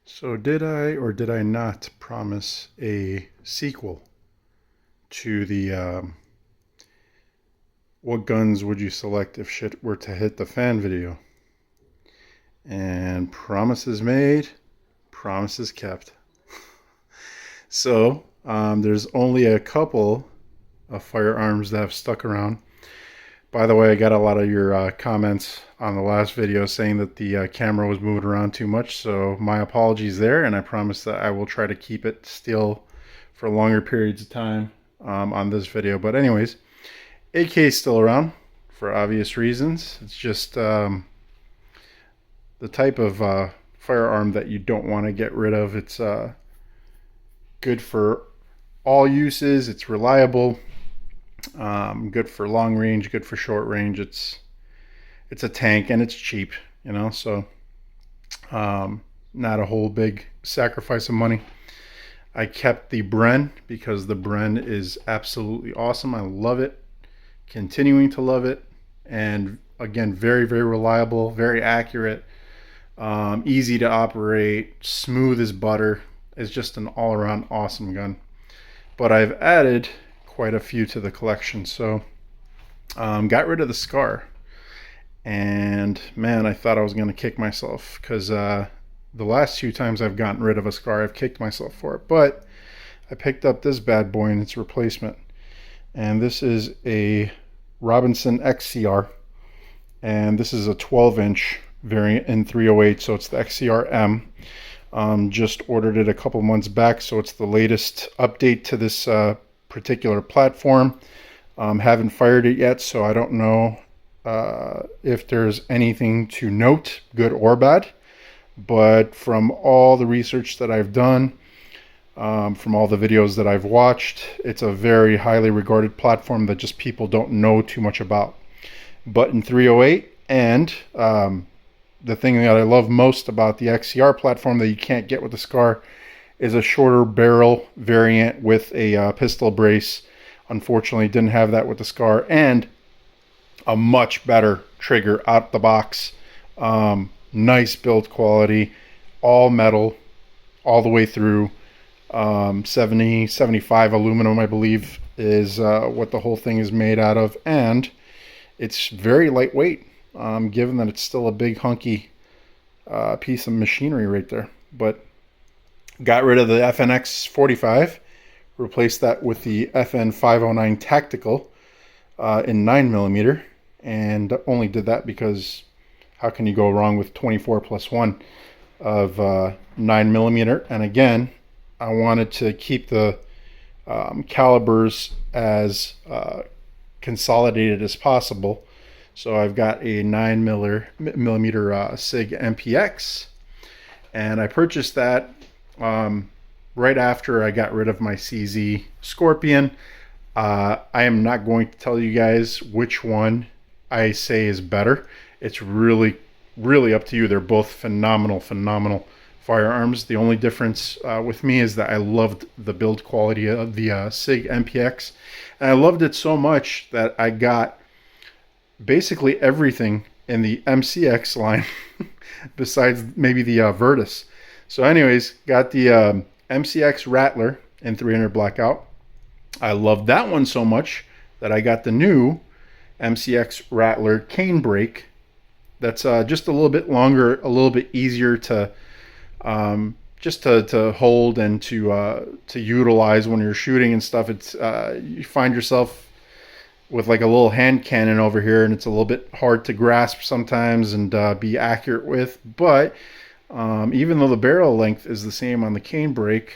So did I or did I not promise a sequel to the what guns would you select if shit were to hit the fan video? And promises made, promises kept. There's only a couple of firearms that have stuck around. By the way, I got a lot of your comments on the last video saying that the camera was moving around too much, so my apologies there, and I promise that I will try to keep it still for longer periods of time on this video. But anyways, AK is still around for obvious reasons. It's just the type of firearm that you don't want to get rid of. It's good for all uses. It's reliable. Good for long range, good for short range. It's a tank and it's cheap, you know. So not a whole big sacrifice of money. I kept the Bren because the Bren is absolutely awesome. I love it. Continuing to love it. And again, very, very reliable, very accurate, easy to operate, smooth as butter. It's just an all-around awesome gun. But I've added quite a few to the collection. So got rid of the Scar. And man, I thought I was going to kick myself because the last few times I've gotten rid of a Scar, I've kicked myself for it. But I picked up this bad boy and its replacement. And this is a Robinson XCR. And this is a 12-inch variant in 308, so it's the XCR M. Just ordered it a couple months back, so it's the latest update to this particular platform. Haven't fired it yet, so I don't know if there's anything to note, good or bad. But from all the research that I've done, from all the videos that I've watched, it's a very highly regarded platform that just people don't know too much about. But in 308, and the thing that I love most about the XCR platform that you can't get with the Scar is a shorter barrel variant with a pistol brace. Unfortunately, didn't have that with the Scar, and a much better trigger out the box. Nice build quality, all metal, all the way through. 75 aluminum, I believe, is what the whole thing is made out of, and it's very lightweight, given that it's still a big hunky piece of machinery right there. But got rid of the FNX 45, replaced that with the FN 509 Tactical in 9mm, and only did that because how can you go wrong with 24+1 of 9mm? And again, I wanted to keep the calibers as consolidated as possible. So I've got a 9mm SIG MPX, and I purchased that right after I got rid of my CZ Scorpion. I am not going to tell you guys which one I say is better. It's really, really up to you. They're both phenomenal firearms. The only difference with me is that I loved the build quality of the SIG MPX, and I loved it so much that I got basically everything in the MCX line besides maybe the Virtus. So anyways, got the MCX Rattler in 300 Blackout. I loved that one so much that I got the new MCX Rattler Cane Brake. That's just a little bit longer, a little bit easier to just to hold and to utilize when you're shooting and stuff. It's you find yourself with like a little hand cannon over here, and it's a little bit hard to grasp sometimes and be accurate with. But even though the barrel length is the same on the cane brake,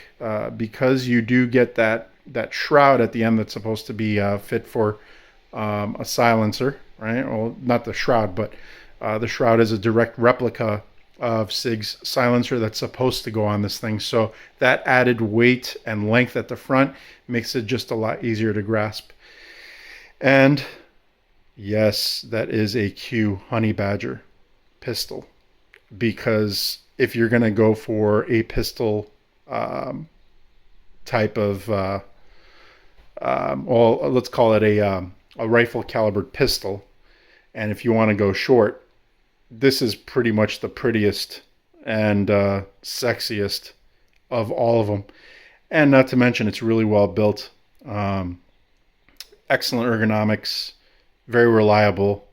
because you do get that shroud at the end that's supposed to be fit for a silencer, right? Well, not the shroud, but the shroud is a direct replica of SIG's silencer that's supposed to go on this thing. So that added weight and length at the front makes it just a lot easier to grasp. And yes, that is a Q Honey Badger pistol, because if you're going to go for a pistol type of, well, let's call it a rifle calibered pistol, and if you want to go short, this is pretty much the prettiest and sexiest of all of them. And not to mention, it's really well built. Excellent ergonomics, very reliable.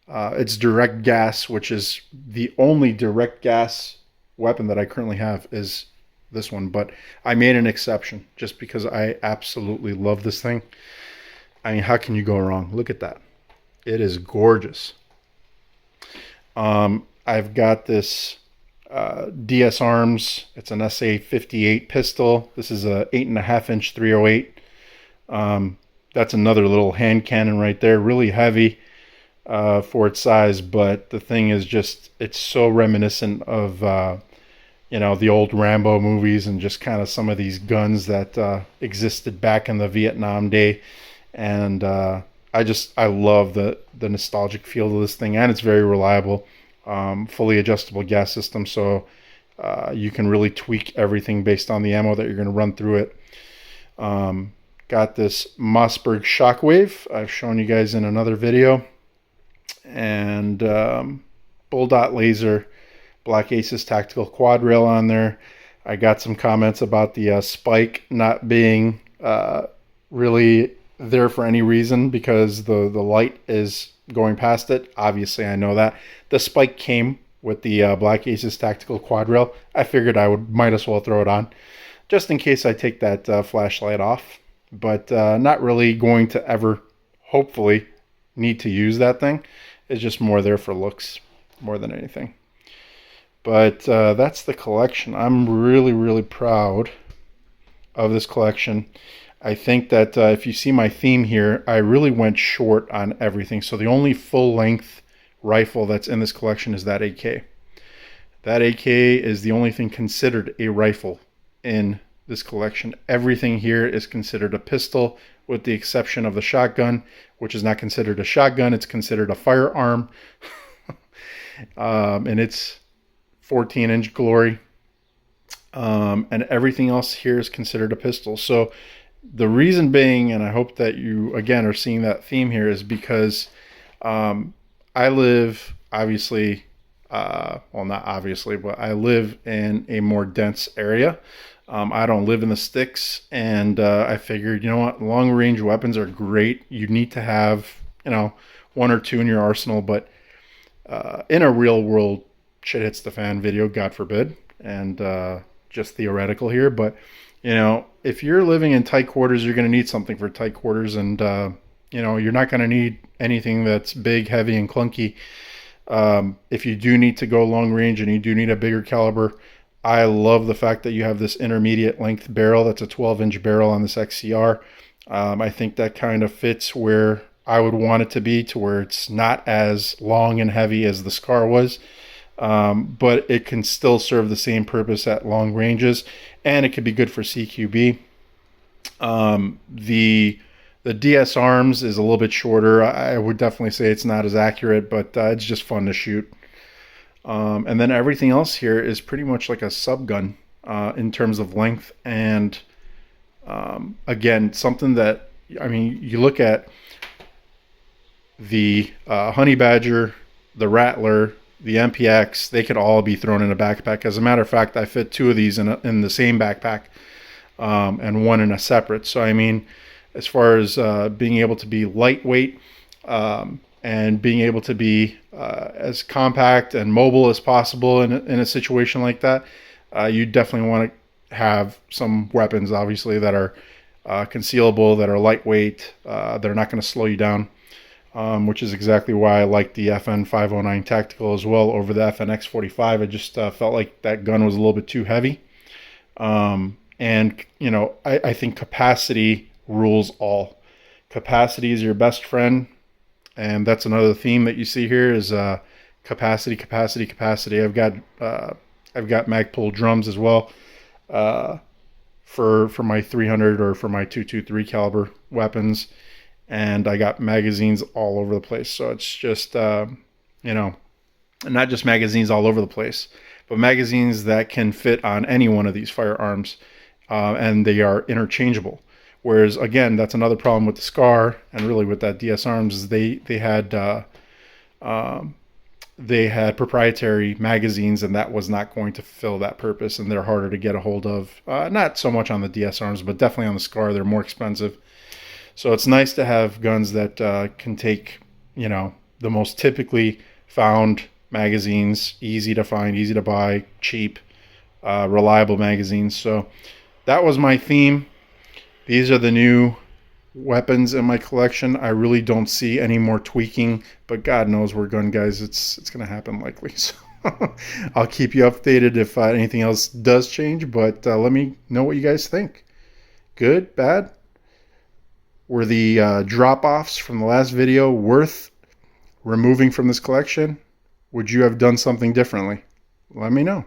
It's direct gas, which is the only direct gas weapon that I currently have is this one. But I made an exception just because I absolutely love this thing. I mean, how can you go wrong? Look at that. It is gorgeous. I've got this DS Arms. It's an SA-58 pistol. This is a 8.5-inch 308. That's another little hand cannon right there. Really heavy for its size, but the thing is just, it's so reminiscent of, the old Rambo movies and just kind of some of these guns that existed back in the Vietnam day. And I love the nostalgic feel of this thing, and it's very reliable. Fully adjustable gas system, so you can really tweak everything based on the ammo that you're going to run through it. Got this Mossberg Shockwave I've shown you guys in another video, and Bull Dot Laser Black Aces Tactical Quad Rail on there. I got some comments about the spike not being really there for any reason because the light is going past it. Obviously, I know that. The spike came with the Black Aces Tactical Quad Rail. I figured I might as well throw it on just in case I take that flashlight off. But not really going to ever, hopefully, need to use that thing. It's just more there for looks more than anything. But that's the collection. I'm really, really proud of this collection. I think that if you see my theme here, I really went short on everything. So the only full-length rifle that's in this collection is that AK. That AK is the only thing considered a rifle in this collection. Everything here is considered a pistol, with the exception of the shotgun, which is not considered a shotgun. It's considered a firearm. And it's 14-inch glory. And everything else here is considered a pistol. So the reason being, and I hope that you, again, are seeing that theme here, is because I live, obviously, well, not obviously, but I live in a more dense area. I don't live in the sticks, and I figured, you know what, long-range weapons are great. You need to have, one or two in your arsenal, but in a real-world shit hits the fan video, God forbid, and just theoretical here, but, if you're living in tight quarters, you're going to need something for tight quarters, and, you're not going to need anything that's big, heavy, and clunky. If you do need to go long range and you do need a bigger caliber, I love the fact that you have this intermediate length barrel. That's a 12-inch barrel on this XCR. I think that kind of fits where I would want it to be, to where it's not as long and heavy as the Scar was, but it can still serve the same purpose at long ranges, and it could be good for CQB. The DS Arms is a little bit shorter. I would definitely say it's not as accurate, but it's just fun to shoot. And then everything else here is pretty much like a subgun in terms of length. And again, something that, you look at the Honey Badger, the Rattler, the MPX, they could all be thrown in a backpack. As a matter of fact, I fit two of these in the same backpack and one in a separate. So, as far as being able to be lightweight and being able to be as compact and mobile as possible in a situation like that, you definitely want to have some weapons, obviously, that are concealable, that are lightweight, that are not going to slow you down, which is exactly why I like the FN 509 Tactical as well over the FNX 45. I just felt like that gun was a little bit too heavy. And, I think capacity rules all. Capacity is your best friend, and that's another theme that you see here is capacity. I've got Magpul drums as well for my 300 or for my 223 caliber weapons, and I got magazines all over the place. So it's just not just magazines all over the place, but magazines that can fit on any one of these firearms, and they are interchangeable. Whereas, again, that's another problem with the Scar and really with that DS Arms is they had they had proprietary magazines, and that was not going to fulfill that purpose, and they're harder to get a hold of. Not so much on the DS arms, but definitely on the SCAR. They're more expensive. So it's nice to have guns that can take, the most typically found magazines, easy to find, easy to buy, cheap, reliable magazines. So that was my theme. These are the new weapons in my collection. I really don't see any more tweaking, but God knows we're gun guys. It's going to happen likely. So I'll keep you updated if anything else does change, but let me know what you guys think. Good, bad? Were the drop-offs from the last video worth removing from this collection? Would you have done something differently? Let me know.